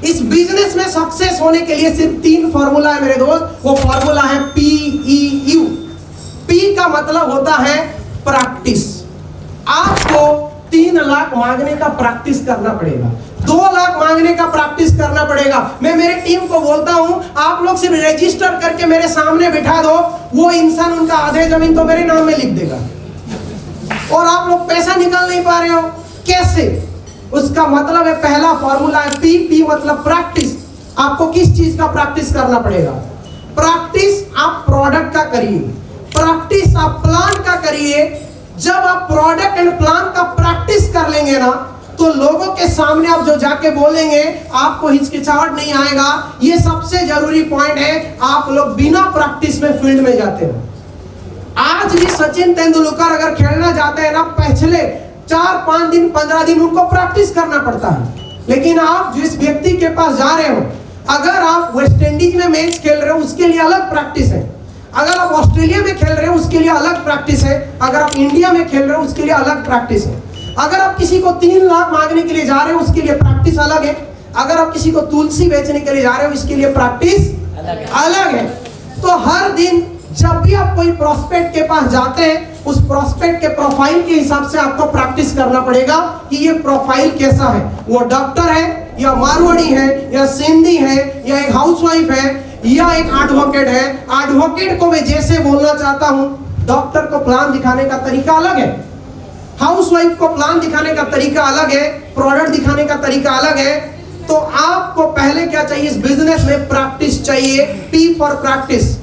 इस बिजनेस में सक्सेस होने के लिए सिर्फ 3 फॉर्मूला है मेरे दोस्त। वो फॉर्मूला है PEU। P का मतलब होता है प्रैक्टिस। आपको 3 लाख मांगने का प्रैक्टिस करना पड़ेगा, 2 लाख मांगने का प्रैक्टिस करना पड़ेगा। मैं मेरे टीम को बोलता हूं, आप लोग सिर्फ रजिस्टर करके मेरे सामने बिठा दो, वो इंसान उनका आधे जमीन तो मेरे नाम में लिख देगा, और आप लोग पैसा निकाल नहीं पा रहे हो। कैसे? उसका मतलब है, पहला फॉर्मूला है P मतलब प्रैक्टिस। आपको किस चीज का प्रैक्टिस करना पड़ेगा? प्रैक्टिस आप प्रोडक्ट का करिए, प्रैक्टिस आप प्लान का करिए। जब आप प्रोडक्ट एंड प्लान का प्रैक्टिस कर लेंगे ना, तो लोगों के सामने आप जो जाके बोलेंगे, आपको हिचकिचाहट नहीं आएगा। ये सबसे जरूरी पॉइंट है। आप लोग बिना प्रैक्टिस में फील्ड में जाते हो। आज भी सचिन तेंदुलकर अगर खेलना जाते हैं ना, पिछले 4-5 दिन 15 दिन उनको प्रैक्टिस करना पड़ता है। लेकिन आप जिस व्यक्ति के पास जा रहे हो, अगर आप वेस्ट इंडीज में मैच खेल रहे हो, उसके लिए अलग प्रैक्टिस है। अगर आप ऑस्ट्रेलिया में खेल रहे हो, उसके लिए अलग प्रैक्टिस है। अगर आप इंडिया में खेल रहे हो, उसके लिए अलग प्रैक्टिस है। अगर आप किसी को 3 लाख मांगने के लिए जा रहे हो, उसके लिए प्रैक्टिस अलग है। अगर आप किसी को तुलसी बेचने के लिए जा रहे हो, इसके लिए प्रैक्टिस अलग है। तो हर दिन जब भी आप कोई प्रोस्पेक्ट के पास जाते हैं, उस प्रोस्पेक्ट के प्रोफाइल के हिसाब से आपको प्रैक्टिस करना पड़ेगा कि ये प्रोफाइल कैसा है। वो डॉक्टर है या मारवाड़ी है या सिंधी है या एक हाउसवाइफ है या एक एडवोकेट है। एडवोकेट को मैं जैसे बोलना चाहता हूं, डॉक्टर को प्लान दिखाने का तरीका अलग है, हाउसवाइफ को प्लान दिखाने का तरीका अलग है, प्रोडक्ट दिखाने का तरीका अलग है। तो आपको पहले क्या चाहिए इस बिजनेस में? प्रैक्टिस चाहिए। P for practice.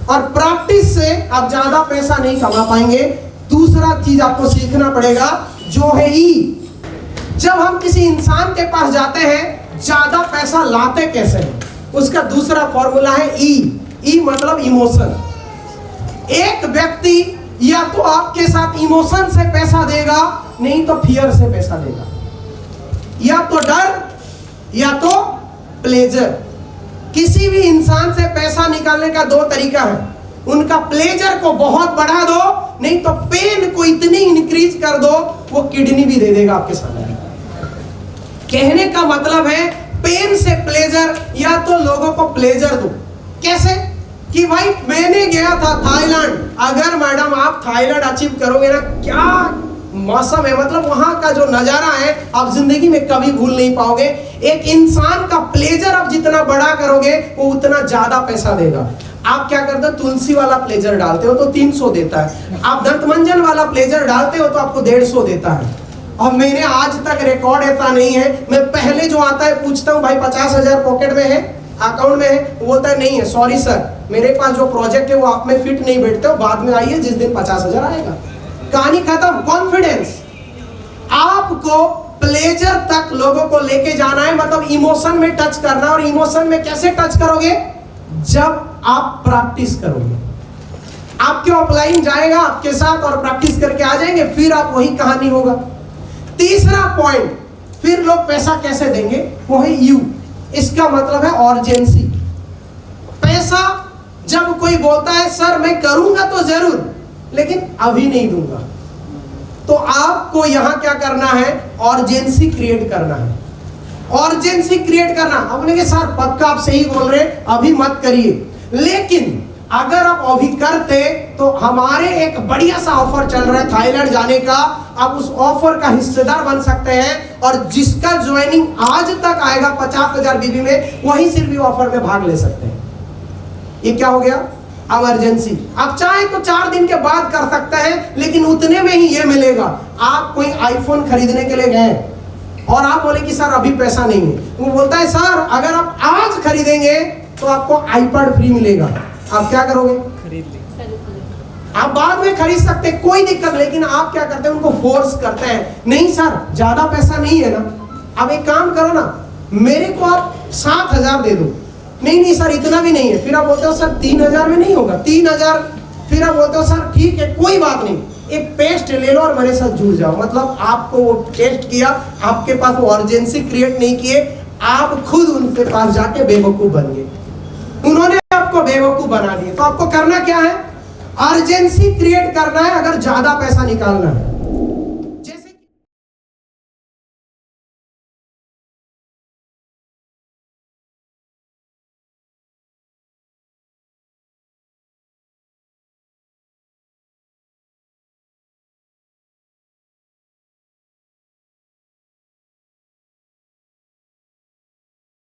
और प्रैक्टिस से आप ज्यादा पैसा नहीं कमा पाएंगे। दूसरा चीज आपको सीखना पड़ेगा जो है E। जब हम किसी इंसान के पास जाते हैं, ज्यादा पैसा लाते कैसे हैं, उसका दूसरा फॉर्मूला है E मतलब इमोशन। एक व्यक्ति या तो आपके साथ इमोशन से पैसा देगा, नहीं तो फियर से पैसा देगा, या तो डर या तो प्लेजर। किसी भी इंसान से पैसा निकालने का 2 तरीका है। उनका प्लेजर को बहुत बढ़ा दो, नहीं तो पेन को इतनी इंक्रीज कर दो, वो किडनी भी दे देगा आपके सामने। कहने का मतलब है, पेन से प्लेजर, या तो लोगों को प्लेजर दो। कैसे? कि भाई मैंने गया था थाईलैंड। अगर मैडम आप थाईलैंड अचीव करोगे ना, क्या मौसम है, मतलब वहां का जो नजारा है आप जिंदगी में कभी भूल नहीं पाओगे। एक इंसान का प्लेजर आप जितना बड़ा करोगे, वो उतना ज्यादा पैसा देगा। आप क्या करते हो? तुलसी वाला प्लेजर डालते हो तो 300 देता है। आप दंतमंजन वाला प्लेजर डालते हो तो आपको 150 देता है। और मैंने आज तक रिकॉर्ड ऐसा नहीं है, मैं पहले जो आता है पूछता हूँ, भाई 50,000 पॉकेट में है, अकाउंट में है? वो बोलता है नहीं है, सॉरी सर, मेरे पास जो प्रोजेक्ट है वो आप में फिट नहीं बैठते हो, बाद में आइए जिस दिन 50,000 आएगा। कहानी खत्म। कॉन्फिडेंस। आपको प्लेजर तक लोगों को लेके जाना है, मतलब इमोशन में टच करना। और इमोशन में कैसे टच करोगे? जब आप प्रैक्टिस करोगे। आपके ऑफलाइन जाएगा आपके साथ और प्रैक्टिस करके आ जाएंगे, फिर आप वही कहानी होगा। तीसरा पॉइंट, फिर लोग पैसा कैसे देंगे, वो है U। इसका मतलब है अर्जेंसी। पैसा जब कोई बोलता है सर मैं करूंगा तो जरूर, लेकिन अभी नहीं दूंगा, तो आपको यहां क्या करना है? अर्जेंसी क्रिएट करना है। अर्जेंसी क्रिएट करना। आपने कहा सर पक्का आप सही बोल रहे, अभी मत करिए। लेकिन अगर आप अभी करते तो हमारे एक बढ़िया सा ऑफर चल रहा है थाईलैंड जाने का, आप उस ऑफर का हिस्सेदार बन सकते हैं। और जिसका ज्वाइनिंग आज तक आएगा 50,000 बीबी में, वही सिर्फ ऑफर में भाग ले सकते हैं। ये क्या हो गया? इमरजेंसी। आप चाहे तो 4 दिन के बाद कर सकते हैं, लेकिन उतने में ही ये मिलेगा। आप कोई आईफोन खरीदने के लिए गए और आप बोले कि सर अभी पैसा नहीं है, वो बोलता है सर अगर आप आज खरीदेंगे तो आपको आईपैड फ्री मिलेगा। आप क्या करोगे? खरीद लेंगे। आप बाद में खरीद सकते हैं, कोई दिक्कत। लेकिन आप क्या करते हैं? उनको फोर्स करते हैं, नहीं सर ज्यादा पैसा नहीं है ना, अब एक काम करो ना, मेरे को आप 7,000 दे दो। नहीं सर इतना भी नहीं है। फिर आप बोलते हो सर 3,000 में नहीं होगा, 3,000। फिर आप बोलते हो सर ठीक है कोई बात नहीं, एक पेस्ट ले लो और मेरे साथ जुड़ जाओ। मतलब आपको वो टेस्ट किया, आपके पास वो अर्जेंसी क्रिएट नहीं किए, आप खुद उनके पास जाके बेवकूफ बन गए, उन्होंने आपको बेवकूफ बना दिए। तो आपको करना क्या है? अर्जेंसी क्रिएट करना है अगर ज्यादा पैसा निकालना है।